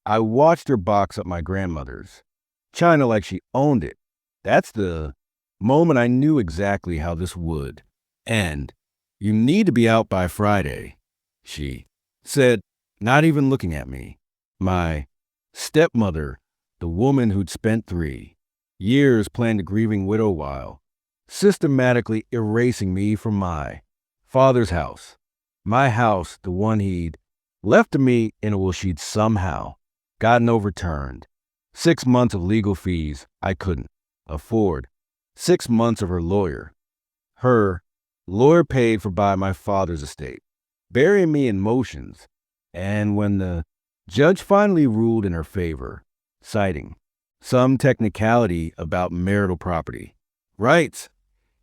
I watched her box up my grandmother's, china like she owned it. That's the moment I knew exactly how this would end. You need to be out by Friday, she said, not even looking at me. My stepmother, the woman who'd spent 3 years playing the grieving widow while systematically erasing me from my father's house. My house, the one he'd left to me in a will she'd somehow gotten overturned. 6 months of legal fees I couldn't afford. 6 months of her lawyer. Her lawyer paid for by my father's estate, burying me in motions. And when the judge finally ruled in her favor, citing some technicality about marital property rights,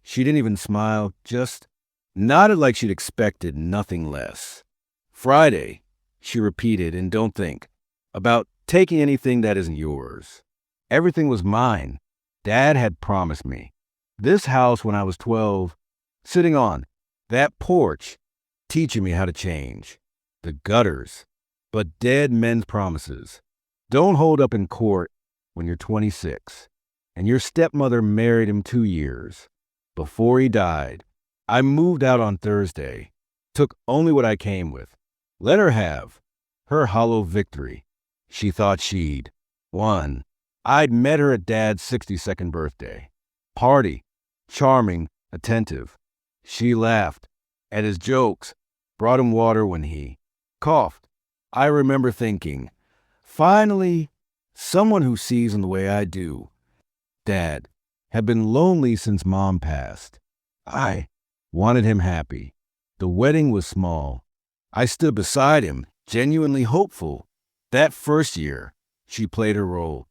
she didn't even smile, just nodded like she'd expected nothing less. Friday, she repeated, and don't think about taking anything that isn't yours. Everything was mine. Dad had promised me this house when I was 12, sitting on that porch, teaching me how to change the gutters. But dead men's promises don't hold up in court when you're 26. And your stepmother married him 2 years before he died. I moved out on Thursday, took only what I came with. Let her have her hollow victory. She thought she'd won. I'd met her at Dad's 62nd birthday party, charming, attentive. She laughed at his jokes, brought him water when he coughed. I remember thinking, finally, someone who sees in the way I do. Dad had been lonely since Mom passed. I wanted him happy. The wedding was small. I stood beside him, genuinely hopeful. That first year, she played her role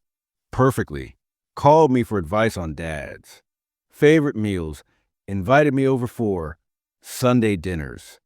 perfectly, called me for advice on Dad's favorite meals, invited me over for Sunday dinners.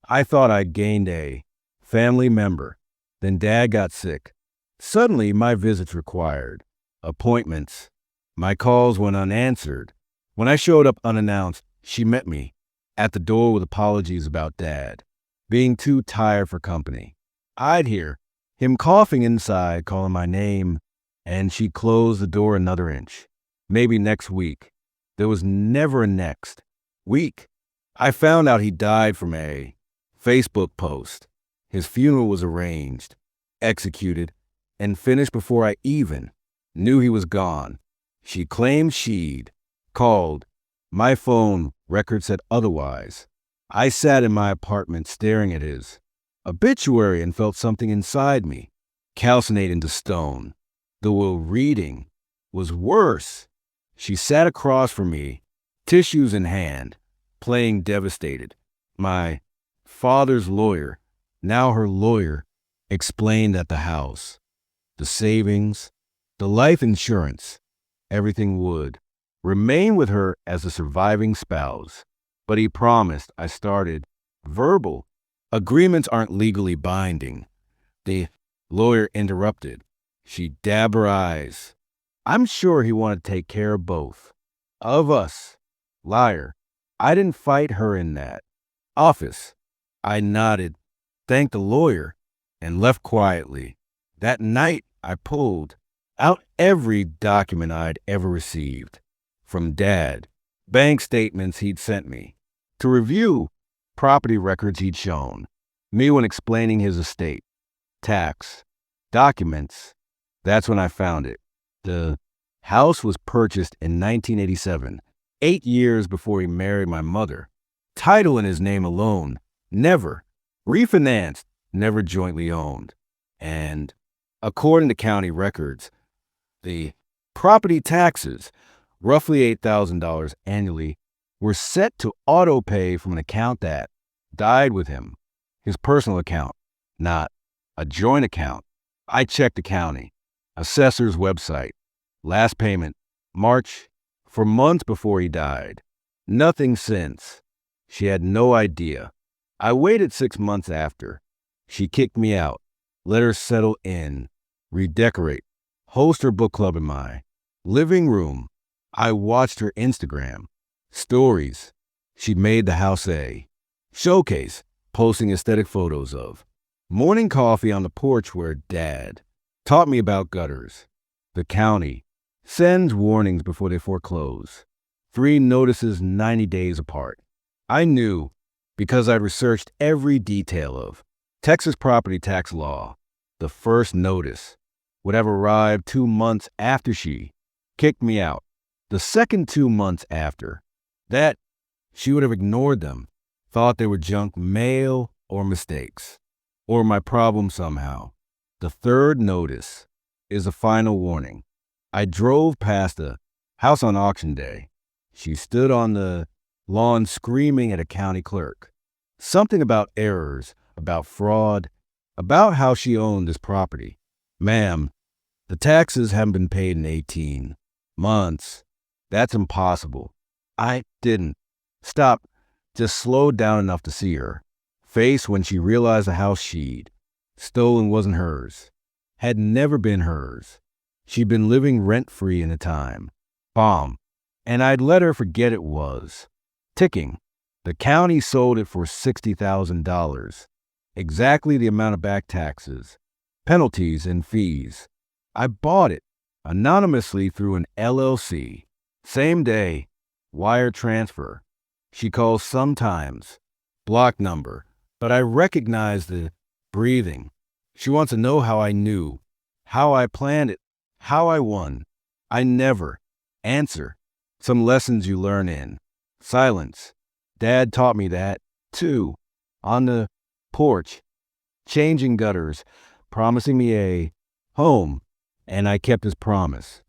I thought I'd gained a family member. Then Dad got sick. Suddenly, my visits required appointments. My calls went unanswered. When I showed up unannounced, she met me at the door with apologies about Dad being too tired for company. I'd hear him coughing inside, calling my name, and she closed the door another inch. Maybe next week. There was never a next week. I found out he died from a Facebook post. His funeral was arranged, executed, and finished before I even knew he was gone. She claimed she'd called. My phone record said otherwise. I sat in my apartment staring at his obituary and felt something inside me calcinate into stone. The will reading was worse. She sat across from me, tissues in hand, playing devastated. My father's lawyer, now her lawyer, explained that the house, the savings, the life insurance, everything would remain with her as a surviving spouse. But he promised. I started. Verbal agreements aren't legally binding. The lawyer interrupted. She dabbed her eyes. I'm sure he wanted to take care of both of us. Liar. I didn't fight her in that office. I nodded, thanked the lawyer, and left quietly. That night, I pulled out every document I'd ever received from Dad, bank statements he'd sent me, to review property records he'd shown me when explaining his estate, tax, documents. That's when I found it. The house was purchased in 1987, 8 years before he married my mother. Title in his name alone, never refinanced, never jointly owned. And according to county records, the property taxes, roughly $8,000 annually, were set to auto pay from an account that died with him, his personal account, not a joint account. I checked the county assessor's website. Last payment, March, for months before he died. Nothing since. She had no idea. I waited 6 months after. She kicked me out, let her settle in, redecorate, host her book club in my living room. I watched her Instagram stories. She made the house a showcase, posting aesthetic photos of morning coffee on the porch where Dad Taught me about gutters. The county sends warnings before they foreclose. 3 notices 90 days apart. I knew because I'd researched every detail of Texas property tax law. The first notice would have arrived 2 months after she kicked me out. The second 2 months after that, she would have ignored them, thought they were junk mail or mistakes, or my problem somehow. The third notice is a final warning. I drove past a house on auction day. She stood on the lawn screaming at a county clerk. Something about errors, about fraud, about how she owned this property. Ma'am, the taxes haven't been paid in 18 months. That's impossible. I didn't stop, just slowed down enough to see her face when she realized the house she'd stolen wasn't hers, had never been hers. She'd been living rent-free in the time. Bomb. And I'd let her forget it was. Ticking. The county sold it for $60,000. Exactly the amount of back taxes, penalties, and fees. I bought it anonymously through an LLC. Same day, wire transfer. She calls sometimes. Block number. But I recognize the breathing. She wants to know how I knew, how I planned it, how I won. I never answer. Some lessons you learn in silence. Dad taught me that, too. On the porch, changing gutters, promising me a home, and I kept his promise.